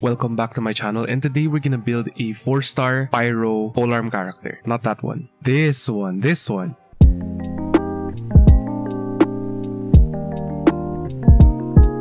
welcome back to my channel, and today we're gonna build a 4-star Pyro polearm character. Not that one. This one.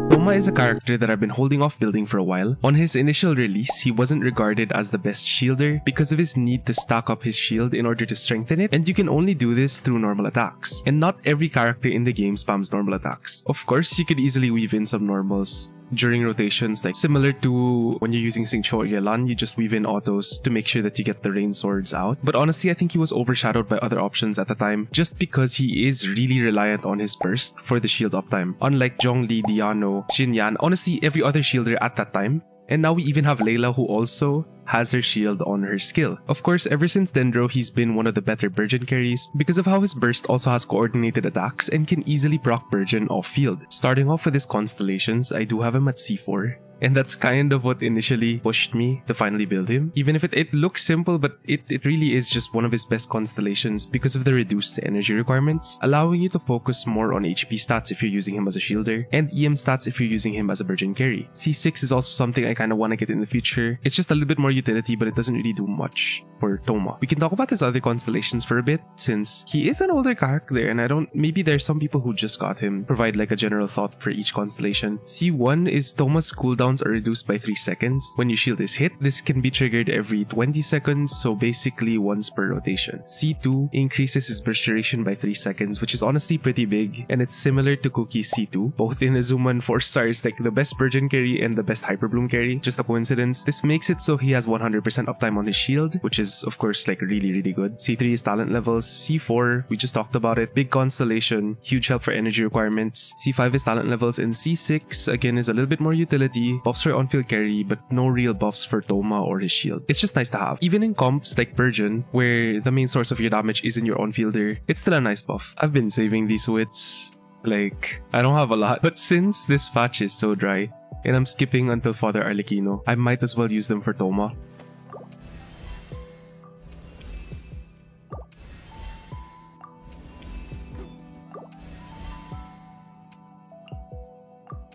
Thoma is a character that I've been holding off building for a while. On his initial release, he wasn't regarded as the best shielder because of his need to stack up his shield in order to strengthen it, and you can only do this through normal attacks. And not every character in the game spams normal attacks. Of course, you could easily weave in some normals during rotations, like similar to when you're using Xingqiu or Yelan, you just weave in autos to make sure that you get the rain swords out. But honestly, I think he was overshadowed by other options at the time just because he is really reliant on his burst for the shield uptime. Unlike Zhongli, Diano, Xinyan, honestly every other shielder at that time. And now we even have Layla, who also has her shield on her skill. Of course, ever since Dendro, he's been one of the better Burgeon carries because of how his burst also has coordinated attacks and can easily proc Burgeon off field. Starting off with his Constellations, I do have him at C4. And that's kind of what initially pushed me to finally build him. Even if it looks simple, but it really is just one of his best constellations because of the reduced energy requirements, allowing you to focus more on HP stats if you're using him as a shielder, and EM stats if you're using him as a Burgeon carry. C6 is also something I kind of want to get in the future. It's just a little bit more utility, but it doesn't really do much for Thoma. We can talk about his other constellations for a bit, since he is an older character, and maybe there's some people who just got him. Provide like a general thought for each constellation. C1 is Thoma's cooldown are reduced by 3 seconds. When your shield is hit, this can be triggered every 20 seconds, so basically once per rotation. C2 increases his burst duration by 3 seconds, which is honestly pretty big, and it's similar to Cookie's C2. Both inazuma and 4 stars, like the best Burgeon carry and the best Hyperbloom carry. Just a coincidence. This makes it so he has 100% uptime on his shield, which is of course like really good. C3 is talent levels. C4, we just talked about it. Big constellation, huge help for energy requirements. C5 is talent levels, and C6 again is a little bit more utility. Buffs for on-field carry, but no real buffs for Thoma or his shield. It's just nice to have. Even in comps like Burgeon, where the main source of your damage isn't your on-fielder, it's still a nice buff. I've been saving these wits. Like, I don't have a lot, but since this patch is so dry, and I'm skipping until Father Arlecchino, I might as well use them for Thoma.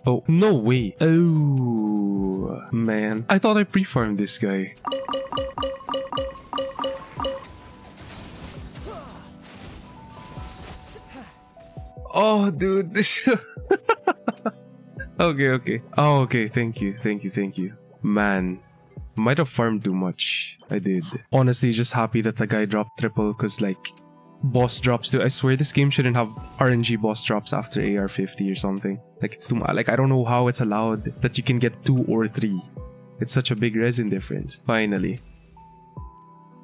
Oh, no way. Oh, man. I thought I pre-farmed this guy. Oh, dude. This... Okay. Oh, okay. Thank you. Man. Might have farmed too much. I did. Honestly, just happy that the guy dropped triple because, like, boss drops too. I swear this game shouldn't have RNG boss drops after AR 50 or something. Like, it's too much. Like, I don't know how it's allowed that you can get 2 or 3. It's such a big resin difference. Finally.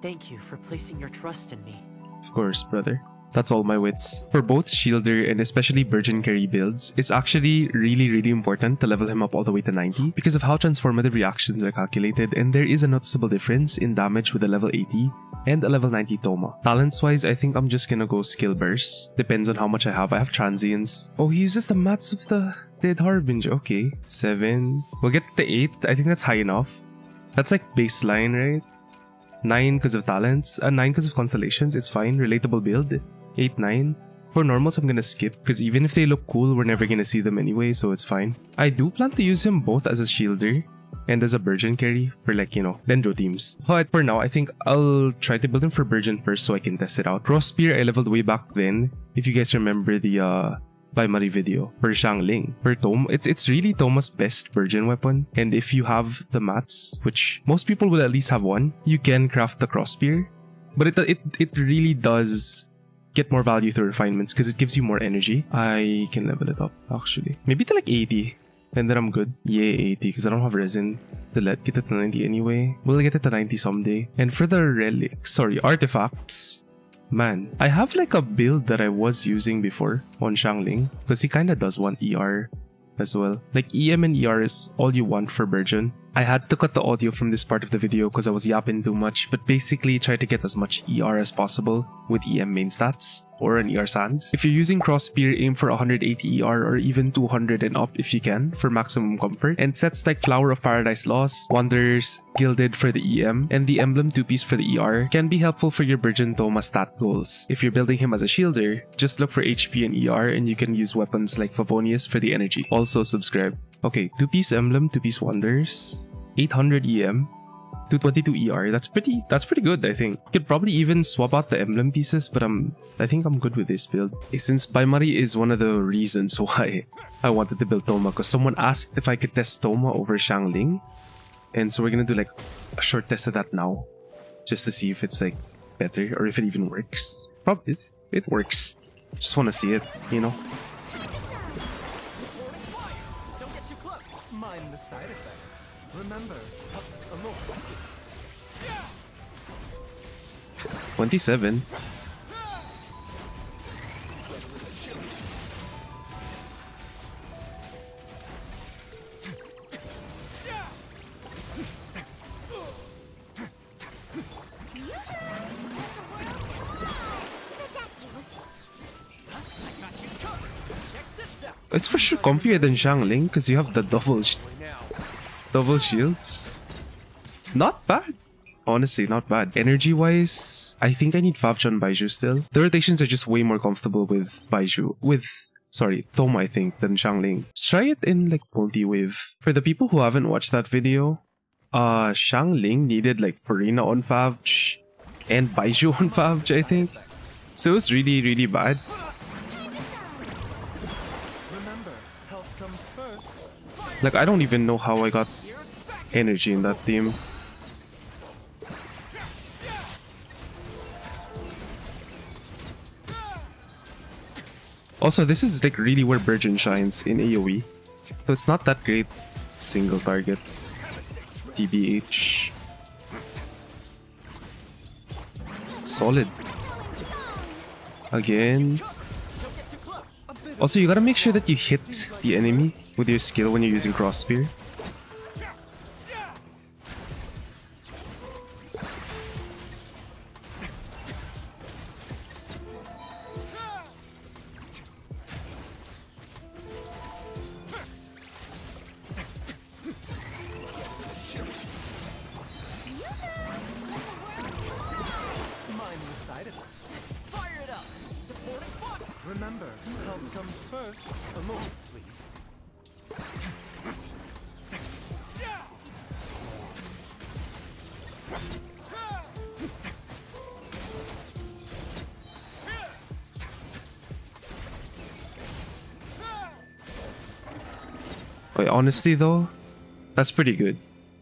Thank you for placing your trust in me. Of course, brother. That's all my wits. For both shielder and especially Burgeon carry builds, it's actually really important to level him up all the way to 90 because of how transformative reactions are calculated, and there is a noticeable difference in damage with a level 80 and a level 90 Thoma. Talents wise, I think I'm just gonna go skill burst. Depends on how much I have. I have transients. Oh, he uses the mats of the Dead Harbinger. Okay. 7. We'll get to 8. I think that's high enough. That's like baseline, right? 9 because of talents. 9 because of constellations. It's fine. Relatable build. 8, 9. For normals, I'm gonna skip because even if they look cool, we're never gonna see them anyway, so it's fine. I do plan to use him both as a shielder and as a Burgeon carry for, like, you know, Dendro teams. But for now, I think I'll try to build him for Burgeon first so I can test it out. Cross Spear I leveled way back then. If you guys remember the Bain-Marie video for Xiangling. For Thoma, it's really Thoma's best Burgeon weapon. And if you have the mats, which most people will at least have one, you can craft the Cross Spear. But it really does get more value through refinements because it gives you more energy. I can level it up actually. Maybe to like 80. And then I'm good. Yeah, 80 because I don't have resin to get it to 90 anyway. We'll get it to 90 someday. And for the artifacts, man, I have like a build that I was using before on Xiangling because he kind of does want ER as well. Like EM and ER is all you want for Burgeon. I had to cut the audio from this part of the video because I was yapping too much, but basically try to get as much ER as possible with EM main stats or an ER sans. If you're using Cross Spear, aim for 180 ER or even 200 and up if you can for maximum comfort. And sets like Flower of Paradise Lost, Wonders, Gilded for the EM, and the Emblem 2-piece for the ER can be helpful for your Burgeon Thoma stat goals. If you're building him as a shielder, just look for HP and ER and you can use weapons like Favonius for the energy. Also subscribe. Okay, 2-piece Emblem, 2-piece Wonders. 800 EM, 222 ER. That's pretty good, I think. Could probably even swap out the emblem pieces, but I think I'm good with this build. Since Bain-Marie is one of the reasons why I wanted to build Thoma, because someone asked if I could test Thoma over Xiangling. And so we're gonna do like a short test of that now, just to see if it's like better or if it even works. Probably it works. Just want to see it, you know. Don't get too close. Mind the side effects. Remember, a little focus. 27. It's for sure comfier than Xiangling because you have the double shields. Not bad. Honestly, not bad. Energy-wise, I think I need Favcha and Baizhu still. The rotations are just way more comfortable with Thoma, I think, than Xiangling. Try it in like multi-wave. For the people who haven't watched that video, Xiangling needed like Farina on Favch and Baizhu on Favch, I think. So it was really, really bad. Like, I don't even know how I got energy in that team. Also, this is like really where Burgeon shines in AoE. So it's not that great single target. TBH. Solid. Again. Also, you gotta make sure that you hit the enemy with your skill when you're using cross spear. Remember, help comes first. A moment, please. Wait, honestly though, that's pretty good.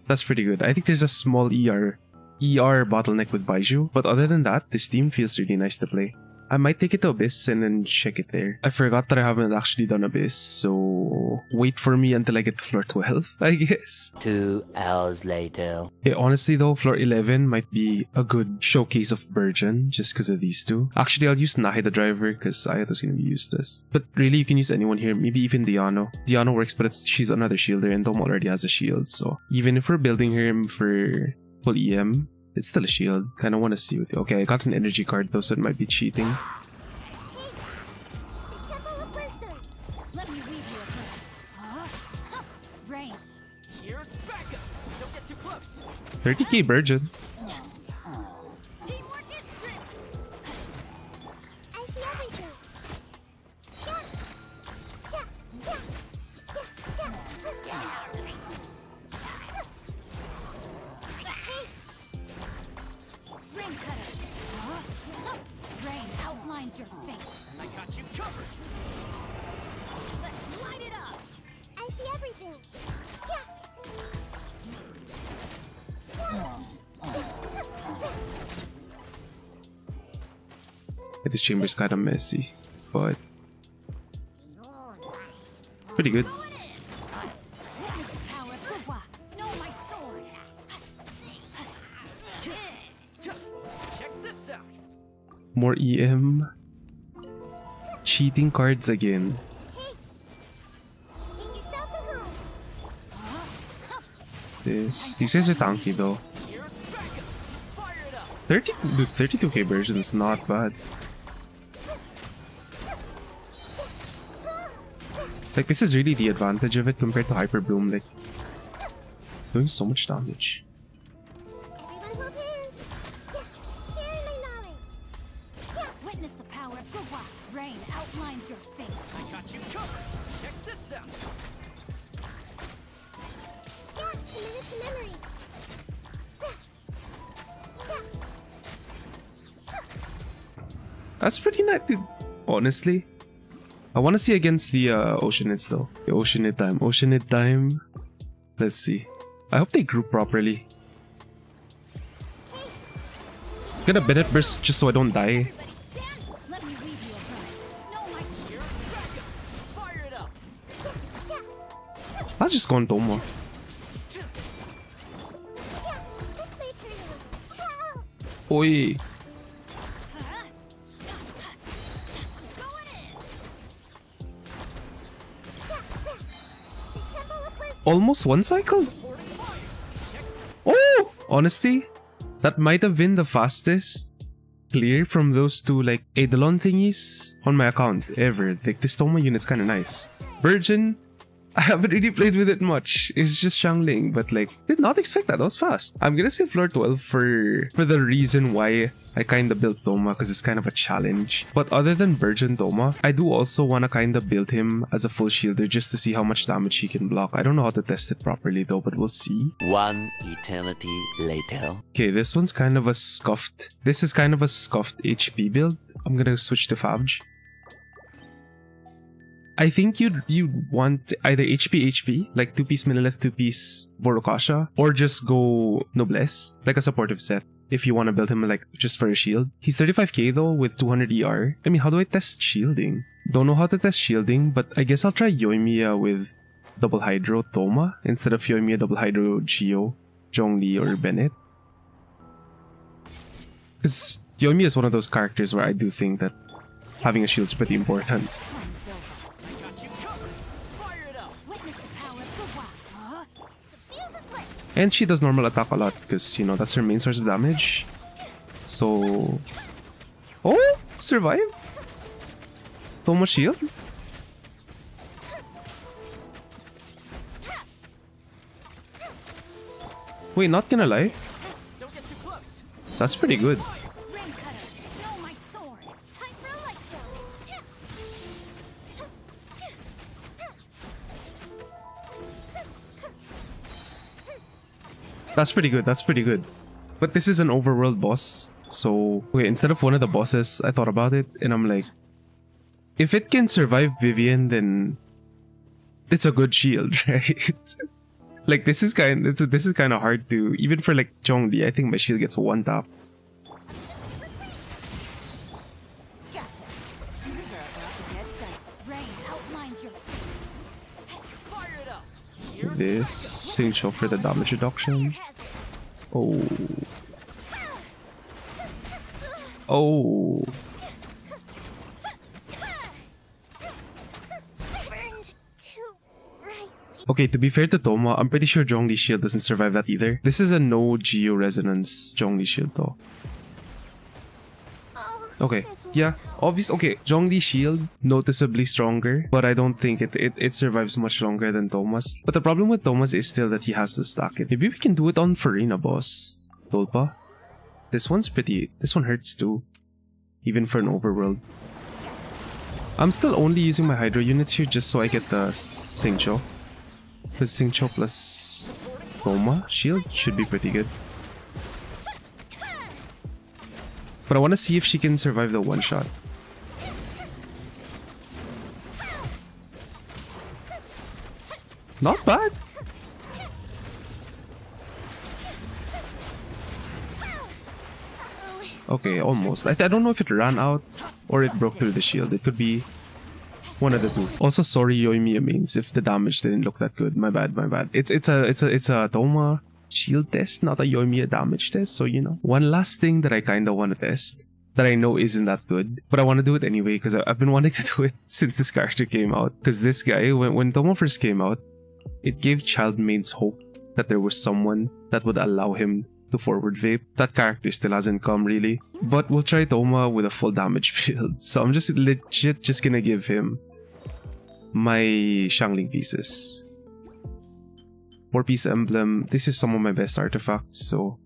That's pretty good. I think there's a small ER bottleneck with Baizhu, but other than that, this team feels really nice to play. I might take it to Abyss and then check it there. I forgot that I haven't actually done Abyss, so wait for me until I get to floor 12, I guess. 2 hours later. Yeah, honestly though, floor 11 might be a good showcase of Burgeon just because of these two. Actually, I'll use Nahi the driver because Ayato's gonna be useless. But really, you can use anyone here, maybe even Diano. Diano works, but she's another shielder and Thoma already has a shield, so even if we're building him for full EM, it's still a shield. Kinda wanna see with you. Okay, I got an energy card though, so it might be cheating. Let me read you a verse. Rain. Here's backup. Don't get too close. 30k Burgeon. Teamwork is strength. I see everything. Rain cutter. Rain outlines your face. And I got you covered. Let's light it up. I see everything. This chamber's kinda messy, but pretty good. Check this out. More EM. Cheating cards again. These guys are tanky though. Here's backup. Fire it up. 32k version is not bad. Like, this is really the advantage of it compared to Hyperbloom, like doing so much damage. Witness the power of Gugwa. Rain outlines your face. I got you covered. Check this out. Commit to memory. That's pretty nice, dude. Honestly. I want to see against the Oceanids though. The Oceanid time. Oceanid time. Let's see. I hope they group properly. Gonna Bennett burst just so I don't die. Let me read you a verse. No, my Fire it up. I'll just go on Thoma. Oi. Almost one cycle? Oh! Honestly, that might have been the fastest clear from those two like Eidolon thingies on my account ever. Like this Thoma unit's kinda nice. Burgeon, I haven't really played with it much. It's just Xiangling, but like, did not expect that. That was fast. I'm gonna say floor 12 for the reason why I kinda built Thoma, because it's kind of a challenge. But other than Burgeon Thoma, I do also wanna kinda build him as a full shielder just to see how much damage he can block. I don't know how to test it properly though, but we'll see. One eternity later. Okay, this one's kind of a scuffed. This is kind of a scuffed HP build. I'm gonna switch to Favge. I think you'd want either HP, like 2-piece Menelith, 2-piece Vorokasha, or just go Noblesse, like a supportive set, if you want to build him like just for a shield. He's 35k though with 200 ER. I mean, how do I test shielding? Don't know how to test shielding, but I guess I'll try Yoimiya with double Hydro Thoma instead of Yoimiya double Hydro Geo, Zhongli, or Bennett. Because Yoimiya is one of those characters where I do think that having a shield is pretty important. And she does normal attack a lot because, you know, that's her main source of damage. So... Oh! Survive? Thoma shield? Wait, not gonna lie. That's pretty good. That's pretty good, that's pretty good. But this is an overworld boss. So, okay, instead of one of the bosses, I thought about it and I'm like, if it can survive Vivian, then it's a good shield, right? Like this is kind of hard to, even for like Zhongli, I think my shield gets one tap. This Saint for the damage reduction. Oh. Oh. Okay, to be fair to Thoma, I'm pretty sure Zhongli's shield doesn't survive that either. This is a no Geo resonance Zhongli shield though. Okay, yeah, obvious. Okay, Zhongli's shield noticeably stronger, but I don't think it survives much longer than Thoma's. But the problem with Thoma's is still that he has to stack it. Maybe we can do it on Farina, boss. Dolpa. This one hurts too, even for an overworld. I'm still only using my Hydro units here just so I get the Xingqiu. The Xingqiu plus Thoma shield should be pretty good. But I want to see if she can survive the one-shot. Not bad. Okay, almost. I don't know if it ran out or it broke through the shield. It could be one of the two. Also, sorry Yoimiya mains if the damage didn't look that good. My bad, my bad. It's a Thoma shield test, not a Yoimiya damage test, so you know. One last thing that I kinda want to test that I know isn't that good, but I want to do it anyway because I've been wanting to do it since this character came out. Because this guy, when Thoma first came out, it gave child mains hope that there was someone that would allow him to forward vape. That character still hasn't come really, but we'll try Thoma with a full damage build. So I'm just legit just gonna give him my Xiangling pieces. 4-piece emblem. This is some of my best artifacts, so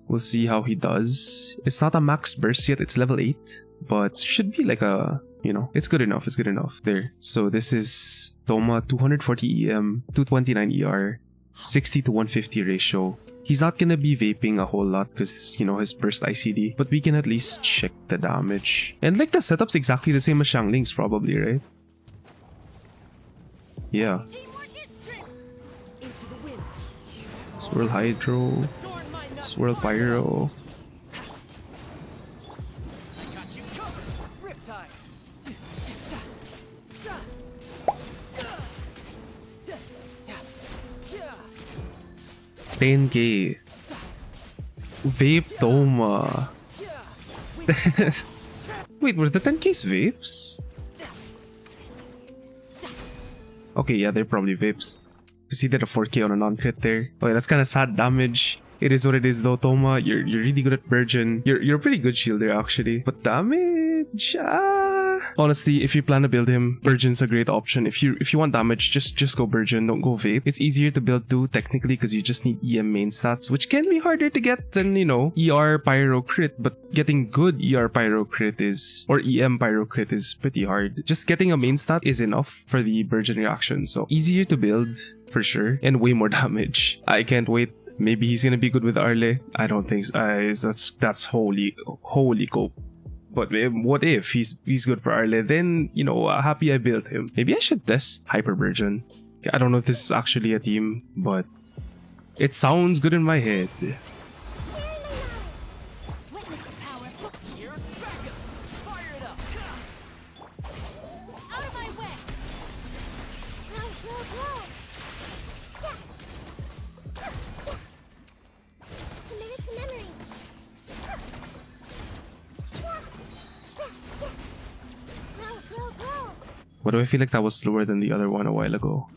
we'll see how he does. It's not a max burst yet, it's level 8, but should be like a you know, it's good enough. It's good enough. There. So this is Thoma, 240 EM, 229 ER, 60 to 150 ratio. He's not gonna be vaping a whole lot because, you know, his burst ICD, but we can at least check the damage. And like the setup's exactly the same as Xiangling's probably, right? Yeah. Swirl Hydro, Swirl Pyro. $10K. Vape Thoma. Wait, were the 10Ks vapes? Okay, yeah, they're probably vapes. Because he did a 4K on a non-crit there. Okay, that's kind of sad damage. It is what it is though, Thoma. You're really good at Burgeon. You're a pretty good shielder actually. But damage, honestly, if you plan to build him, Burgeon's a great option. If you want damage, just go Burgeon, don't go Vape. It's easier to build too, technically, because you just need EM main stats, which can be harder to get than, you know, ER Pyro Crit. But getting good ER Pyro Crit is, or EM Pyro Crit is pretty hard. Just getting a main stat is enough for the Burgeon reaction. So easier to build for sure, and way more damage. I can't wait. Maybe he's gonna be good with Arle. I don't think so. That's holy cope. But what if he's good for Arle? Then, you know, happy I built him. Maybe I should test Hyperburgeon. I don't know if this is actually a team, but it sounds good in my head. Why do I feel like that was slower than the other one a while ago?